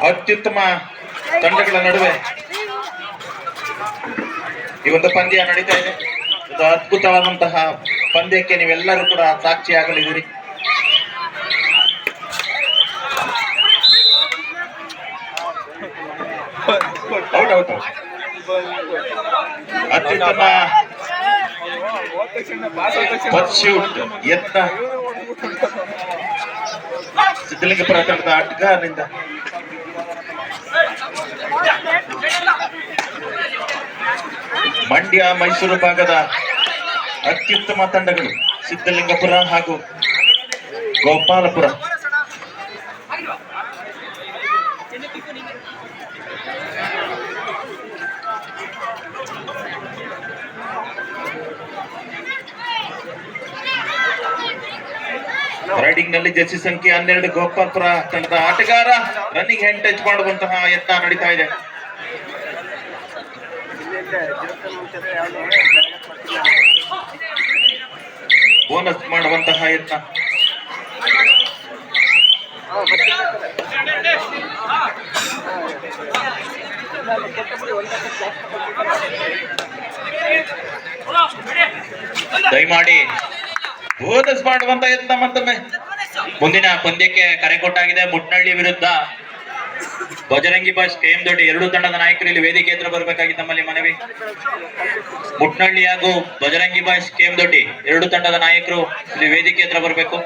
ಅತ್ಯುತ್ತಮ ತಂಡಗಳ ನಡುವೆ ಈ ಒಂದು ಪಂದ್ಯ ನಡೀತಾ ಇದೆ. ಇದು ಅದ್ಭುತವಾದಂತಹ ಪಂದ್ಯಕ್ಕೆ ನೀವೆಲ್ಲರೂ ಕೂಡ ಸಾಕ್ಷಿಯಾಗಲಿದ್ದೀರಿ. ಅತ್ಯುತ್ತಮ ಪರ್ಸ್ಯೂಟ್ ಯತ್ನ ಸಿದ್ಧಲಿಂಗಪುರ ತಂಡದ ಆಟಗಾರರಿಂದ. ಮಂಡ್ಯ ಮೈಸೂರು ಭಾಗದ ಅತ್ಯುತ್ತಮ ತಂಡಗಳು ಸಿದ್ಧಲಿಂಗಪುರ ಹಾಗೂ ಗೋಪಾಲಪುರ. ರೈಡಿಂಗ್ ನಲ್ಲಿ ಜರ್ಸಿ ಸಂಖ್ಯೆ 12 ಗೋಪಾಲ್ಪುರ ತಂಡದ ಆಟಗಾರ ರನ್ನಿಂಗ್ ಹ್ಯಾಂಡ್ ಟಚ್ ಮಾಡುವಂತಹ ಯತ್ನ ನಡೀತಾ ಇದೆ. ಬೋನಸ್ ಮಾಡುವಂತಹ ಯತ್ನ. ದಯಮಾಡಿ ಬೋನಸ್ ಮಾಡುವಂತ ಯತ್ನ ಮತ್ತೊಮ್ಮೆ. ಮುಂದಿನ ಪಂದ್ಯಕ್ಕೆ ಕರೆ ಕೊಟ್ಟಾಗಿದೆ. ಮುಟ್ನಳ್ಳಿ ವಿರುದ್ಧ ಬಜರಂಗಿ ಬಾಯ್ಸ್ KM ದೊಡ್ಡಿ ಎರಡೂ ತಂಡದ ನಾಯಕರು ಇಲ್ಲಿ ವೇದಿಕೆ ಹತ್ರ ಬರಬೇಕಾಗಿ ತಮ್ಮಲ್ಲಿ ಮನವಿ. ಮುಟ್ನಳ್ಳಿ ಹಾಗೂ ಬಜರಂಗಿ ಬಾಯ್ಸ್ KM ದೊಡ್ಡಿ ಎರಡೂ ತಂಡದ ನಾಯಕರು ಇಲ್ಲಿ ವೇದಿಕೆ ಹತ್ರ ಬರಬೇಕು.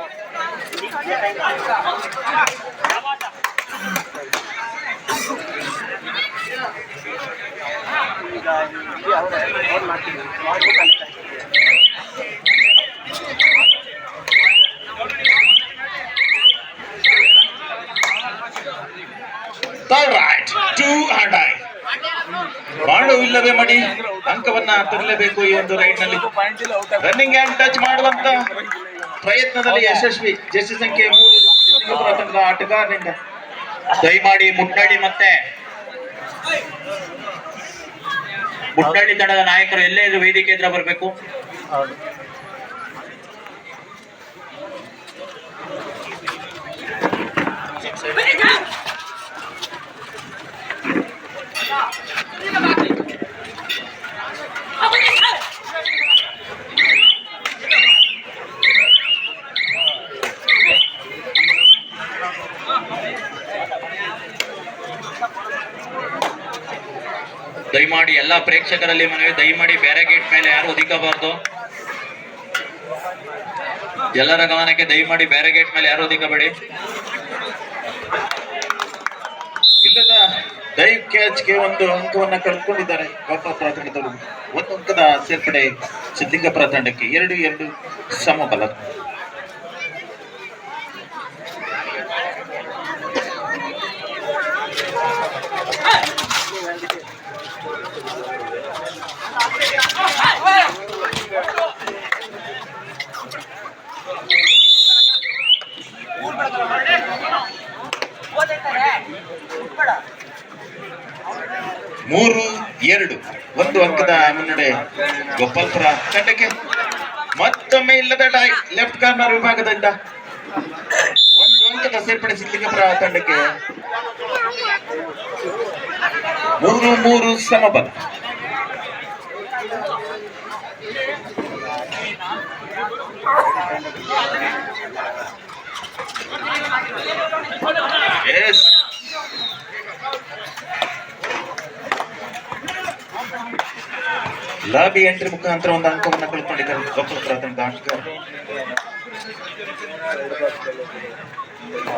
ಬಾಣವಿಲ್ಲವೇ ಮಡಿ ಅಂಕವನ್ನ ತರಲೇಬೇಕು. ಈ ಒಂದು ರೈಡ್ ನಲ್ಲಿ ರನ್ನಿಂಗ್ ಹ್ಯಾಂಡ್ ಟಚ್ ಮಾಡುವಂತ ಪ್ರಯತ್ನದಲ್ಲಿ ಯಶಸ್ವಿ. ಜರ್ಸಿ ಸಂಖ್ಯೆ 3 ತಂಡದ ಆಟಗಾರರಿಂದ. ದಯಮಾಡಿ ಮುಟ್ನಳ್ಳಿ ಮತ್ತೆ ಮುಟ್ನಳ್ಳಿ ತಂಡದ ನಾಯಕರು ಎಲ್ಲೇ ವೇದಿಕೆ ಹತ್ರ ಬರಬೇಕು. ದಯಮಾಡಿ ಎಲ್ಲಾ ಪ್ರೇಕ್ಷಕರಲ್ಲಿ ಮನವಿ, ದಯಮಾಡಿ ಬ್ಯಾರಿಗೇಡ್ ಮೇಲೆ ಯಾರು ಒದಿಕಬಾರದು. ಎಲ್ಲರ ಗಮನಕ್ಕೆ, ದಯಮಾಡಿ ಬ್ಯಾರಿಗೇಡ್ ಮೇಲೆ ಯಾರು ಒದಿಕಬೇಡಿ. ಇಲ್ಲದ ಡೈವ್ ಕ್ಯಾಚ್ಗೆ ಒಂದು ಅಂಕವನ್ನ ಕಳ್ಕೊಂಡಿದ್ದಾರೆ ಗೋಪಾಲ್ಪುರ ತಂಡದವರು. ಒಂದು ಅಂಕದ ಸೇರ್ಪಡೆ ಸಿದ್ಧಲಿಂಗಪುರ ತಂಡಕ್ಕೆ. 2-2 ಸಮಬಲ. ಮೂರು 2 ಒಂದು ಅಂಕದ ಮುನ್ನಡೆ ಗೋಪಾಲ್ಪುರ ತಂಡಕ್ಕೆ. ಮತ್ತೊಮ್ಮೆ ಇಲ್ಲದ ಲೆಫ್ಟ್ ಕಾರ್ನರ್ ವಿಭಾಗದಿಂದ ಒಂದು ಅಂಕದ ಸೇರ್ಪಡೆ ಸಿದ್ಧಲಿಂಗಪುರ ತಂಡಕ್ಕೆ. 3-3 ಸಮಬಲ. ಲಾಬಿ ಎಂಟ್ರಿ ಮುಖಾಂತರ ಒಂದು ಅಂಕವನ್ನು ಕಳ್ಕೊಂಡಿದ್ದಾರೆ ಗೋಪಾಲ್ಪುರ ತಂಡದ ಆಟಗಾರರು.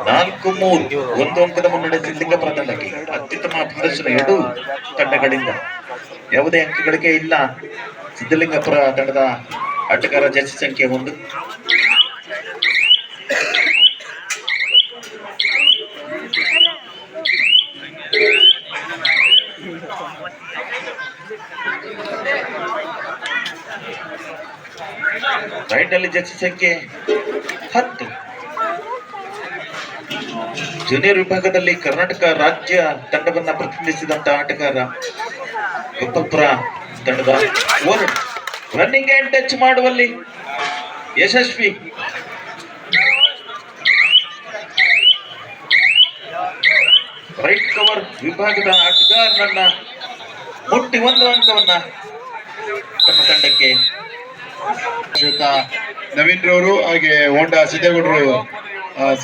4-3 ಒಂದು ಅಂಕದ ಮುನ್ನಡೆ ಸಿದ್ಧಲಿಂಗಪುರ ತಂಡಕ್ಕೆ. ಅತ್ಯುತ್ತಮ ಪ್ರದರ್ಶನ ಎರಡೂ ತಂಡಗಳಿಂದ. ಯಾವುದೇ ಅಂಕಗಳಿಗೆ ಇಲ್ಲ ಸಿದ್ಧಲಿಂಗಪುರ ತಂಡದ ಆಟಗಾರ ಜರ್ಸಿ ಸಂಖ್ಯೆ 1. ರೈಟ್ ಅಲ್ಲಿ ಜರ್ಸಿ ಸಂಖ್ಯೆ 10. ಜೂನಿಯರ್ ವಿಭಾಗದಲ್ಲಿ ಕರ್ನಾಟಕ ರಾಜ್ಯ ತಂಡವನ್ನ ಪ್ರತಿನಿಧಿಸಿದಂತ ಆಟಗಾರ ಗೋಪಾಲ್ಪುರ ತಂಡದ ರನ್ನಿಂಗ್ ಅಂಡ್ ಟಚ್ ಮಾಡುವಲ್ಲಿ ಯಶಸ್ವಿ. ರೈಟ್ ಕವರ್ ವಿಭಾಗದ ಆಟಗಾರನನ್ನ ಮುಟ್ಟಿ ಒಂದು ಅಂಕವನ್ನ ತಮ್ಮ ತಂಡಕ್ಕೆ. ನವೀನ್ ರವರು ಹಾಗೆ ಹೋಂಡಾ ಸಿದ್ದೇಗೌಡರು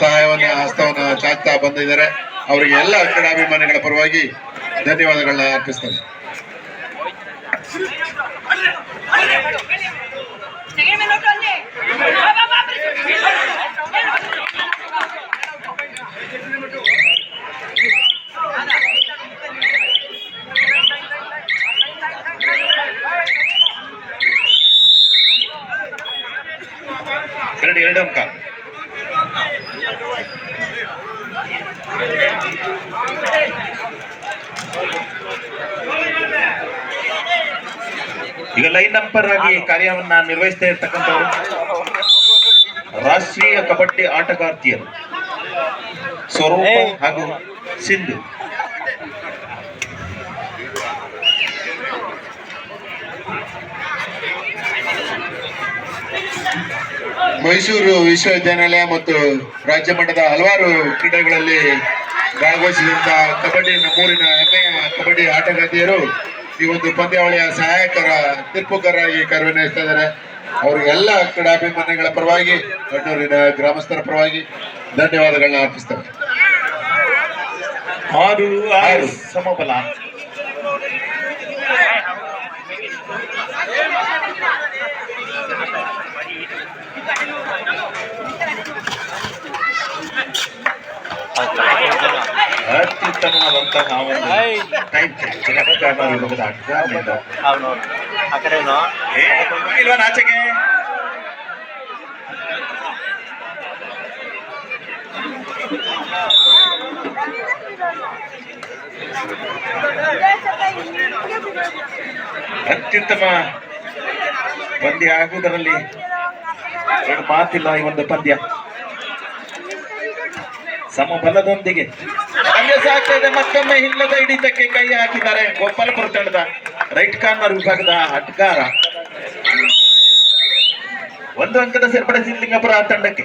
ಸಹಾಯವನ್ನ ಹಸ್ತವನ್ನ ಚಾಚ್ತಾ ಬಂದಿದ್ದಾರೆ. ಅವರಿಗೆ ಎಲ್ಲ ಕ್ರೀಡಾಭಿಮಾನಿಗಳ ಪರವಾಗಿ ಧನ್ಯವಾದಗಳನ್ನ ಅರ್ಪಿಸ್ತಾರೆ. ಎರಡು ಅಂಕ. ಈಗ ಲೈನ್ ನಂಬರ್ ಆಗಿ ಕಾರ್ಯವನ್ನ ನಿರ್ವಹಿಸ್ತಾ ಇರ್ತಕ್ಕಂಥವ್ರು ರಾಷ್ಟ್ರೀಯ ಕಬಡ್ಡಿ ಆಟಗಾರ್ತಿಯರು ಸ್ವರೂಪ ಹಾಗೂ ಸಿಂಧು. ಮೈಸೂರು ವಿಶ್ವವಿದ್ಯಾನಿಲಯ ಮತ್ತು ರಾಜ್ಯ ಮಟ್ಟದ ಹಲವಾರು ಕ್ರೀಡೆಗಳಲ್ಲಿ ಭಾಗವಹಿಸಿದಂತ ಕಬಡ್ಡಿ ನಮ್ಮೂರಿನ ಹೆಮ್ಮೆಯ ಕಬಡ್ಡಿ ಆಟಗಾರ್ತಿಯರು ಈ ಒಂದು ಪಂದ್ಯಾವಳಿಯ ಸಹಾಯಕರ ತೀರ್ಪುಗಾರರಾಗಿ ಕಾರ್ಯನಿರ್ವಹಿಸ್ತಾ ಇದ್ದಾರೆ. ಅವರಿಗೆಲ್ಲ ಕ್ರೀಡಾಭಿಮಾನಿಗಳ ಪರವಾಗಿ ಅಣ್ಣೂರಿನ ಗ್ರಾಮಸ್ಥರ ಪರವಾಗಿ ಧನ್ಯವಾದಗಳನ್ನ ಅರ್ಪಿಸ್ತಾರೆ. 6-6 ಸಮಬಲ. ಅತ್ಯುತ್ತಮವಾದಂತಹ ಒಂದು ಟೈಮ್ ಇಲ್ವಾ ನಾಚೆಗೆ. ಅತ್ಯುತ್ತಮ ಪಂದ್ಯ ಆಗುವುದರಲ್ಲಿ ಎರಡು ಮಾತಿಲ್ಲ. ಈ ಒಂದು ಪಂದ್ಯ ಸಮಬಲದೊಂದಿಗೆ ಸಾಗ್ತಾ ಇದೆ. ಮತ್ತೊಮ್ಮೆ ಹಿಲ್ಲದ ಹಿಡಿತಕ್ಕೆ ಕೈ ಹಾಕಿದ್ದಾರೆ ಗೋಪಾಲಪುರ ತಂಡದ ರೈಟ್ ಕಾರ್ನರ್ ವಿಭಾಗದ ಆಟಗಾರ. ಒಂದು ಅಂಕದ ಸೇರ್ಪಡೆ ಸಿದ್ಲಿಂಗಪುರ ತಂಡಕ್ಕೆ.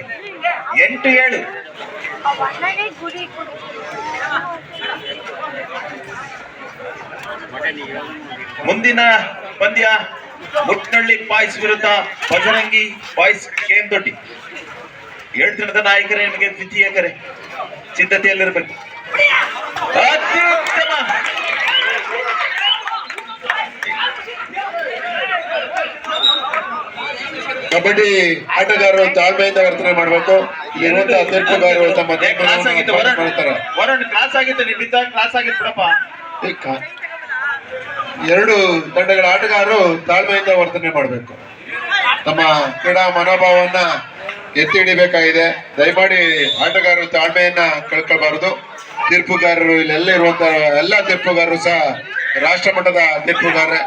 8-7. ಮುಂದಿನ ಪಂದ್ಯ ಮುಟ್ನಳ್ಳಿ ಬಾಯ್ಸ್ ವಿರುದ್ಧ ಬಜರಂಗಿ ಬಾಯ್ಸ್ ಕೇಂದೊಡ್ಡಿ. 7 ಜನದ ನಾಯಕರೇ ನಿಮಗೆ ದ್ವಿತೀಯ ಕರೆ ಸಿದ್ಧತೆಯಲ್ಲಿರಬೇಕು. ಅತ್ಯುತ್ತಮ ಕಬಡ್ಡಿ ಆಟಗಾರರು ತಾಳ್ಮೆಯಿಂದ ವರ್ತನೆ ಮಾಡಬೇಕು. ಇಲ್ಲಿರುವಂತಹ ತೀರ್ಪುಗಾರರು ತಮ್ಮ ಕ್ಲಾಸ್ ಆಗಿತ್ತು ನಿಂತಿದ್ದ ಕ್ಲಾಸ್ ಆಗಿತ್ತು ಬಿಡಪ್ಪ. ಎರಡು ತಂಡಗಳ ಆಟಗಾರರು ತಾಳ್ಮೆಯಿಂದ ವರ್ತನೆ ಮಾಡಬೇಕು. ತಮ್ಮ ಕ್ರೀಡಾ ಮನೋಭಾವವನ್ನ ಎತ್ತಿ ಹಿಡಿಬೇಕಾಗಿದೆ. ದಯಮಾಡಿ ಆಟಗಾರರು ತಾಳ್ಮೆಯನ್ನ ಕಳ್ಕೊಳ್ಬಾರದು. ತೀರ್ಪುಗಾರರು ಇಲ್ಲೆಲ್ಲ ಇರುವಂತಹ ಎಲ್ಲ ತೀರ್ಪುಗಾರರು ಸಹ ರಾಷ್ಟ್ರ ಮಟ್ಟದ ತೀರ್ಪುಗಾರರೇ.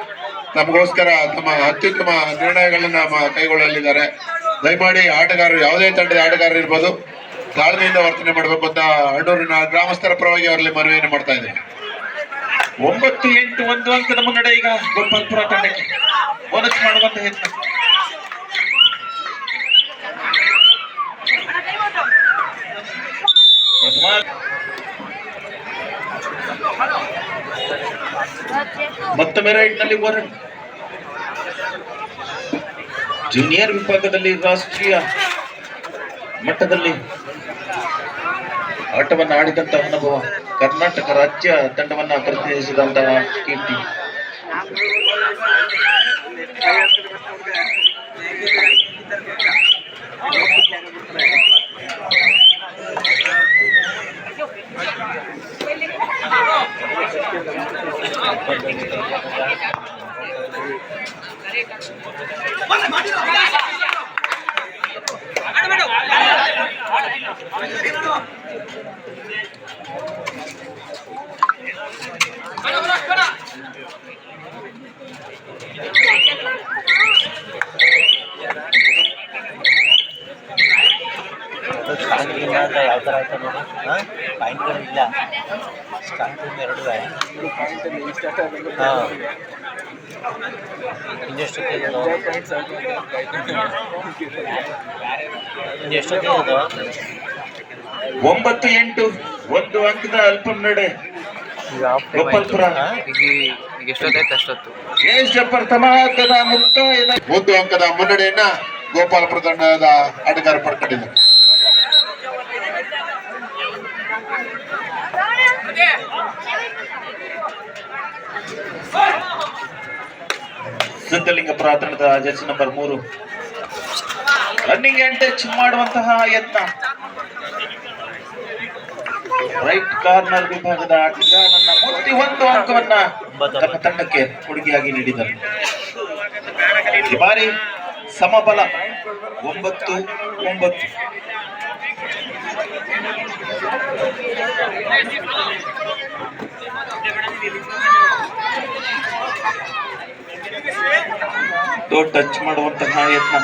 ತಮಗೋಸ್ಕರ ತಮ್ಮ ಅತ್ಯುತ್ತಮ ನಿರ್ಣಯಗಳನ್ನ ಕೈಗೊಳ್ಳಲಿದ್ದಾರೆ. ದಯಮಾಡಿ ಆಟಗಾರರು ಯಾವುದೇ ತಂಡದ ಆಟಗಾರರು ಇರ್ಬೋದು ತಾಳ್ಮೆಯಿಂದ ವರ್ತನೆ ಮಾಡಬೇಕು ಅಂತ ಅಣ್ಣೂರಿನ ಗ್ರಾಮಸ್ಥರ ಪರವಾಗಿ ಅವರಲ್ಲಿ ಮನವಿಯನ್ನು ಮಾಡ್ತಾ ಇದ್ದೇವೆ. 9-8 1 ಅಂಕದ ಮುನ್ನಡೆ ಈಗ ಗೋಪಾಲ್ಪುರ ತಂಡಕ್ಕೆ. ಬೋನಸ್ ಮಾಡುವಂತ ಯತ್ನ. ಮತ್ತೊಮ್ಮೆ ರೈಟ್ ನಲ್ಲಿ ವರುಣ್. ಜೂನಿಯರ್ ವಿಭಾಗದಲ್ಲಿ ರಾಷ್ಟ್ರೀಯ ಮಟ್ಟದಲ್ಲಿ ಆಟವನ್ನು ಆಡಿದಂತಹ ಅನುಭವ, ಕರ್ನಾಟಕ ರಾಜ್ಯ ತಂಡವನ್ನ ಪ್ರತಿನಿಧಿಸಿದಂತಹ ಕೀರ್ತಿ. ಯಾವ ತರ ಆಯ್ತಾ ನೋಡಿ. ಇಲ್ಲ ಸ್ಟಾರ್ಟಿಂಗ್ ಎರಡು ಹಾಂ ಇನ್ನೆಷ್ಟೊತ್ತಿಗೆ ಇನ್ನೆಷ್ಟೊತ್ತಿಗೆ 9-8 ಒಂದು ಅಂಕದ ಅಲ್ಪ ಮುನ್ನಡೆ ಗೋಪಾಲ್ಪುರ. ಈಗ ಎಷ್ಟೊತ್ತಾಯ್ತು ಅಷ್ಟೊತ್ತು ಪ್ರಥಮ ಹಂತದ ಮುಕ್ತಾಯದ 1 ಅಂಕದ ಮುನ್ನಡೆಯನ್ನ ಗೋಪಾಲಪುರ ತಂಡದ ಆಟಗಾರ ಪಡ್ಕೊಂಡಿದ್ದಾರೆ. ಸಿದ್ಧಲಿಂಗಪುರ ತಂಡದ Jersey number 3 running and touch ಮಾಡುವಂತಹ ಯತ್ನ. ರೈಟ್ ಕಾರ್ನರ್ ವಿಭಾಗದ ಆಟಗಾರನನ್ನ ಮುಟ್ಟಿ 1 ಅಂಕವನ್ನ ತಮ್ಮ ತಂಡಕ್ಕೆ ಕೊಡುಗೆಯಾಗಿ ನೀಡಿದರು. ಈ ಬಾರಿ ಸಮಬಲ 9-9. ಟಚ್ ಮಾಡುವಂತಹ ಯತ್ನ.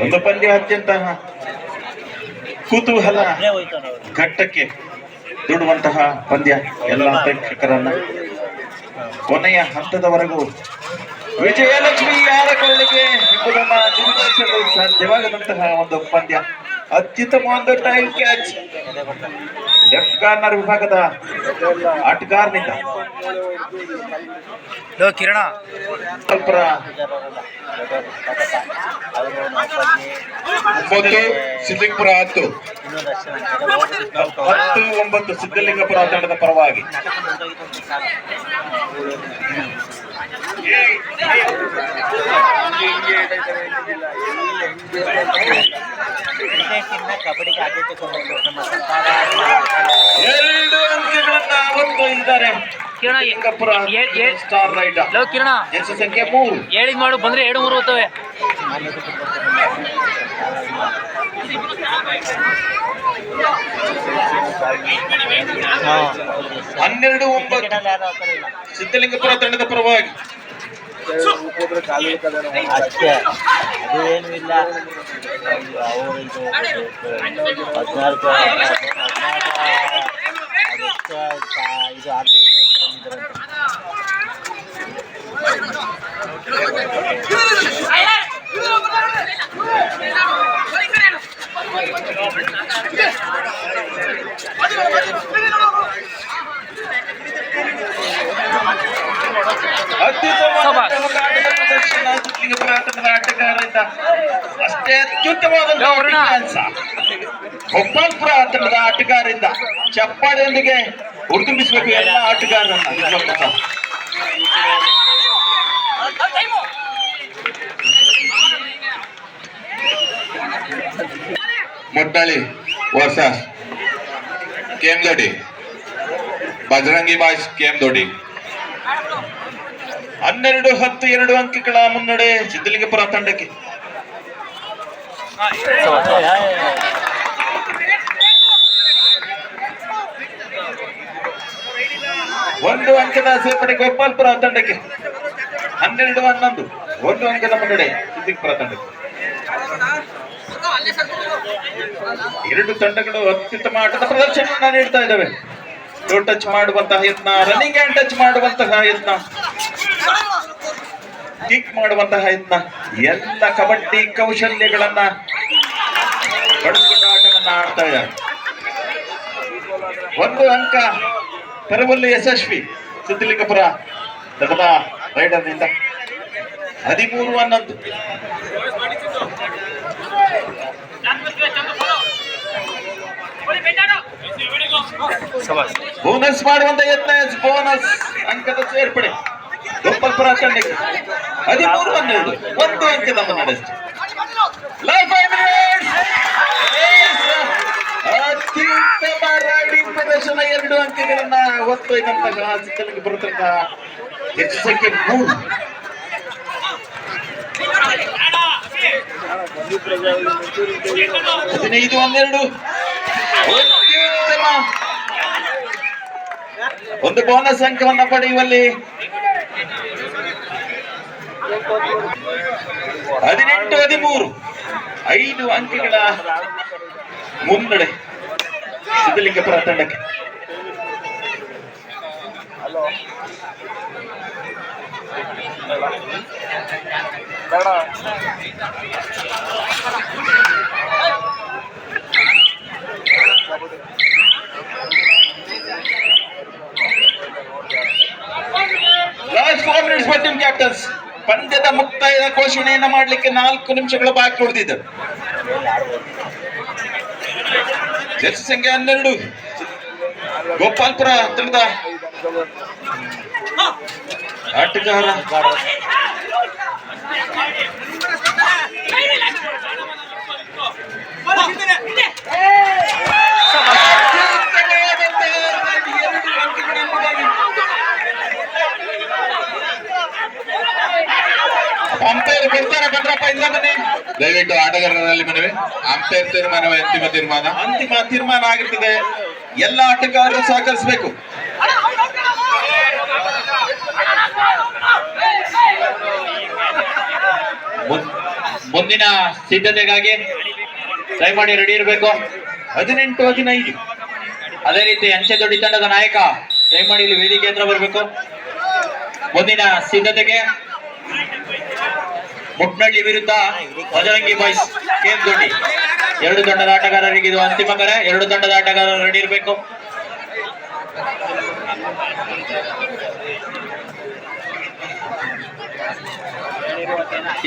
ಒಂದು ಪಂದ್ಯ ಅತ್ಯಂತ ಕುತೂಹಲ ಘಟ್ಟಕ್ಕೆ ದುಡುವಂತಹ ಪಂದ್ಯ. ಎಲ್ಲ ಪ್ರೇಕ್ಷಕರನ್ನ ಕೊನೆಯ ಹಂತದವರೆಗೂ ವಿಜಯಲಕ್ಷ್ಮಿ ಯಾರ ಕೊಳ್ಳಿಗೆ ಎಂಬುದನ್ನ ನಿರ್ಧರಿಸಲು ಸಾಧ್ಯವಾಗದಂತಹ ಒಂದು ಪಂದ್ಯ. ಅತ್ಯುತ್ತಮ ಟೈಮ್ ಕ್ಯಾಚ್ ಲೆಫ್ಟ್ ಕಾರ್ನರ್ ವಿಭಾಗದ ಆಟಗಾರನಿಂದ ಕಿರಣ ಗೋಪಾಲ್ಪುರ 9 ಸಿದ್ಲಿಂಗಪುರ 10. 10-9 ಸಿದ್ಧಲಿಂಗಪುರ ತಂಡದ ಪರವಾಗಿ. ಕಬಡ್ಡಿಗೆ ಆದ್ಯತೆ ಕೊಡಬೇಕು ನಮ್ಮ 2 ಅಂಕಗಳನ್ನ ಒತ್ತೊಯ್ದಿದ್ದಾರೆ ಸಿದ್ಧಲಿಂಗಪುರ ಸ್ಟಾರ್ ರೈಡರ್. ಕಿರಣ ಜರ್ಸಿ ಸಂಖ್ಯೆ 3. ಹೇಳಿದ್ ಮಾಡು ಬಂದ್ರೆ 2-3 ಹೋಗ್ತವೆ. 12-9 ಸಿದ್ಧಲಿಂಗಪುರ ತಂಡದ ಪರವಾಗಿ. ಅಷ್ಟೇ ಅದೇನು ಇಲ್ಲ. ಅವರು ಇದು 14 ಇದು ಆಟಗಾರರಿಂದ ಅಷ್ಟೇ ಅತ್ಯುತ್ತಮವಾದಂತಹ ಕೆಲಸ ಗೋಪಾಲ್ಪುರ ತಂಡದ ಆಟಗಾರರಿಂದ ಚಪ್ಪಾಳೆಯೊಂದಿಗೆ ಹುರಿದುಂಬಿಸಬೇಕು ಎಲ್ಲ ಆಟಗಾರರನ್ನ. ಮೊಟ್ಟಾಳಿ ವರ್ಸಸ್ ಕೇಮ್ದೊಡ್ಡಿ, ಬಜರಂಗಿ ಬಾಯ್ಸ್ ಕೇಮ್ದೊಡ್ಡಿ. 12-10 2 ಅಂಕಗಳ ಮುನ್ನಡೆ ಸಿದ್ಧಲಿಂಗಪುರ ತಂಡಕ್ಕೆ. ಒಂದು ಅಂಕದ ಸೇರ್ಪಡೆ ಗೋಪಾಲ್ಪುರ ತಂಡಕ್ಕೆ. 12-11 1 ಅಂಕದ ಮುನ್ನಡೆ ಸಿದ್ಧಲಿಂಗಪುರ ತಂಡಕ್ಕೆ. 2 ತಂಡಗಳು ಅತ್ಯುತ್ತಮ ಆಟದ ಪ್ರದರ್ಶನ ನೀಡ್ತಾ ಇದ್ದಾವೆ. ಟಚ್ ಮಾಡುವಂತಹ ಯತ್ನ, ರನ್ನಿಂಗ್ ಅಂಡ್ ಟಚ್ ಮಾಡುವಂತಹ ಯತ್ನ, ಕಿಕ್ ಮಾಡುವಂತಹ ಯತ್ನ, ಎಲ್ಲ ಕಬಡ್ಡಿ ಕೌಶಲ್ಯಗಳನ್ನ ಬಳಸಿಕೊಂಡು ಆಟವನ್ನ ಆಡ್ತಾ ಇದ್ದಾರೆ. 1 ಅಂಕ ತರುವಲ್ಲಿ ಯಶಸ್ವಿ ಸಿದ್ಧಲಿಂಗಪುರ ತಂಡದ ರೈಡರ್ನಿಂದ. 13-11 ಬೋನಸ್ ಮಾಡುವಂತ ಯತ್ನ. ಬೋನಸ್ ಅಂಕದ ಸೇರ್ಪಡೆ ಗೋಪಾಲ್ಪುರ ತಂಡಕ್ಕೆ 13-12 ಒಂದು ಅಂಕದ ಮುನ್ನಡೆಸ್ತು. ಅತ್ಯುತ್ತಮ ರೈಡಿಂಗ್ ಪ್ರದರ್ಶನ 2 ಅಂಕಗಳನ್ನ ಹೊತ್ತೊಯ್ದಂತಹ ಸಿದ್ಧಲಿಂಗ ಬರತಕ್ಕ ಹೆಚ್ಚು ಸಂಖ್ಯೆ 3. ಹದಿನೈದು 12 ಅತ್ಯುತ್ತಮ ಒಂದು ಬೋನಸ್ ಅಂಕವನ್ನ ಪಡೆಯುವಲ್ಲಿ 18-13 5 ಅಂಕಗಳ ಮುನ್ನಡೆ ಸಿದ್ಧಲಿಂಗಪುರ ತಂಡಕ್ಕೆ. Last 4 minutes for team captains. ಪಂದ್ಯದ ಮುಕ್ತಾಯದ ಘೋಷಣೆಯನ್ನ ಮಾಡಲಿಕ್ಕೆ 4 ನಿಮಿಷಗಳ ಬಾಕಿ ಉಳಿದಿದ್ದರು. ಜರ್ಸಿ ಸಂಖ್ಯೆ 12 ಗೋಪಾಲ್ಪುರ ತಂಡದ ಆಟಗಾರ ಅಂಪೈರ್ ಬರ್ತಾರೆ ಭದ್ರಪ್ಪ ಇಂದ ಮನೆ. ದಯವಿಟ್ಟು ಆಟಗಾರರಲ್ಲಿ ಮನವಿ, ಅಂಪೈರ್ ತೀರ್ಮಾನವೇ ಅಂತಿಮ ತೀರ್ಮಾನ ಆಗಿರ್ತದೆ. ಎಲ್ಲ ಆಟಗಾರರು ಸಹಕರಿಸಬೇಕು. ಮುಂದಿನ ಸಿದ್ಧತೆಗಾಗಿ ದಯಮಾಡಿ ರೆಡಿ ಇರಬೇಕು. 18-15 ಅದೇ ರೀತಿ ಅಂಚೆ ದೊಡ್ಡಿ ತಂಡದ ನಾಯಕ ದಯಮಾಡಿ ಇಲ್ಲಿ ವೇದಿಕೆ ಹತ್ರ ಬರಬೇಕು. ಮುಂದಿನ ಸಿದ್ಧತೆಗೆ ಮುಟ್ನಳ್ಳಿ ವಿರುದ್ಧ ಬಜರಂಗಿ ಬಾಯ್ಸ್ ಕೇಮ್ ದೊಡ್ಡಿ 2 ತಂಡದ ಆಟಗಾರರಿಗೆ ಇದು ಅಂತಿಮ ಕರೆ. 2 ತಂಡದ ಆಟಗಾರರು ರೆಡಿ ಇರಬೇಕು.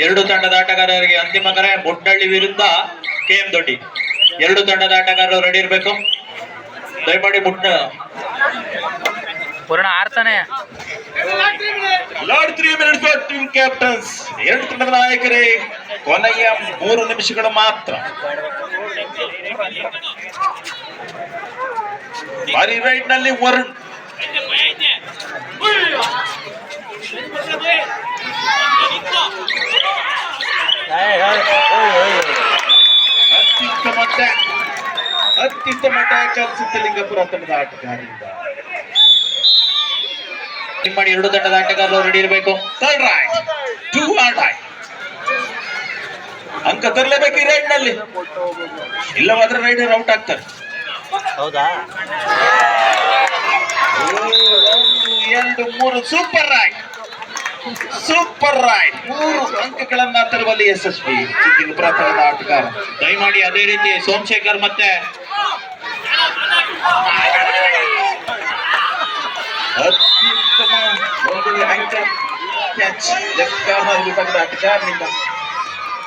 ಎರಡು ತಂಡದ ಆಟಗಾರರಿಗೆ ಅಂತಿಮ ಕರೆ. ಮುಟ್ನಳ್ಳಿ ವಿರುದ್ಧ KM ದೊಡ್ಡಿ 2 ತಂಡದ ಆಟಗಾರರು ರೆಡಿ ಇರಬೇಕು. ದಯಮಾಡಿ ಪೂರ್ಣ ಆಡ್ತಾನೆ. Lord 3 minutes for team captains. 2 ತಂಡದ ನಾಯಕರೇ ಕೊನೆಯ 3 ನಿಮಿಷಗಳು ಮಾತ್ರ. ಬಾರಿ ರೈಡ್ ನಲ್ಲಿ ವರುಣ್ ಅತ್ಯುತ್ತಮ ಟ್ಯಾಕಲ್ ಸಿದ್ಧಲಿಂಗಪುರ ತಂಡದ ಆಟಗಾರರಿಂದ. ಮಾಡಿ 2 ತಂಡದ ಆಟಗಾರರು ರೆಡಿ ಇರಬೇಕು. ಥರ್ಡ್ ರೈಟ್ 2 ರೈಟ್ ಅಂಕ ತರಲೇಬೇಕು ಈ ರೈಡ್ ನಲ್ಲಿ, ಇಲ್ಲವಾದ್ರೆ ರೈಡರ್ ಔಟ್ ಆಗ್ತಾರೆ. ಹೌದಾ? 1 2 3 ಸೂಪರ್ ರೈಟ್ 3 ಅಂಕಗಳನ್ನ ತರುವಲ್ಲಿ ಯಶಸ್ವಿ ಸಿದ್ಧಲಿಂಗಪುರ ತಂಡದ ಆಟಗಾರ. ದಯಮಾಡಿ ಅದೇ ರೀತಿ ಸೋಮಶೇಖರ್ ಮತ್ತೆ ಅತ್ಯುತ್ತಮ ಒಂದು ಆಂಕರ್ ಕ್ಯಾಚ್ ಲೆಫ್ಟ್ ಕಾರ್ನರ್ ವಿಭಾಗದ ಆಟಗಾರನಿಂದ.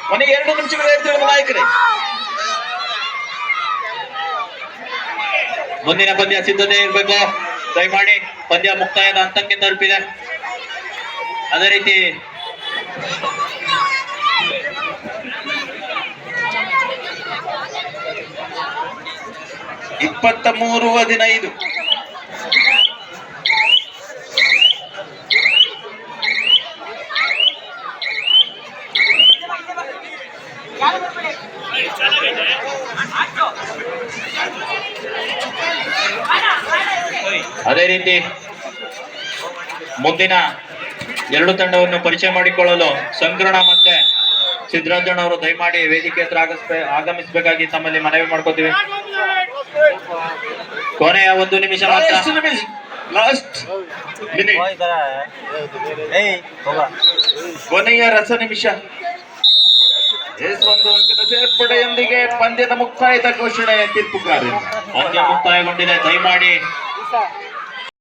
ಕೊನೆ 2 ನಿಮಿಷಗಳು ಹೇಳ್ತಿರುವ ನಾಯಕರೇ. ಮುಂದಿನ ಪಂದ್ಯ ಸಿದ್ಧತೆ ಇರಬೇಕು. ದಯಮಾಡಿ ಪಂದ್ಯ ಮುಕ್ತಾಯದ ಹಂತಕ್ಕೆ ತಲುಪಿದೆ. ಅದೇ ರೀತಿ ಇಪ್ಪತ್ತ 3-15 ಅದೇ ರೀತಿ ಮುಂದಿನ 2 ತಂಡವನ್ನು ಪರಿಚಯ ಮಾಡಿಕೊಳ್ಳಲು ಸಂಕರಣ ಮತ್ತೆ ಸಿದ್ದರಾಜಣ್ಣ ಅವರು ದಯಮಾಡಿ ವೇದಿಕೆ ಹತ್ರ ಆಗಮಿಸಬೇಕಾಗಿ ತಮ್ಮಲ್ಲಿ ಮನವಿ ಮಾಡ್ಕೋತೀವಿ. ಕೊನೆಯ 1 ನಿಮಿಷ ಮಾತ್ರ. ಲಾಸ್ಟ್ ಮಿನಿಟ್, ಕೊನೆಯ ರಸ ನಿಮಿಷ. 1 ಅಂಕದ ಸೇರ್ಪಡೆಯೊಂದಿಗೆ ಪಂದ್ಯದ ಮುಕ್ತಾಯದ ಘೋಷಣೆ ತೀರ್ಪುಗಾರ. ಪಂದ್ಯ ಮುಕ್ತಾಯಗೊಂಡಿದೆ. ದಯಮಾಡಿ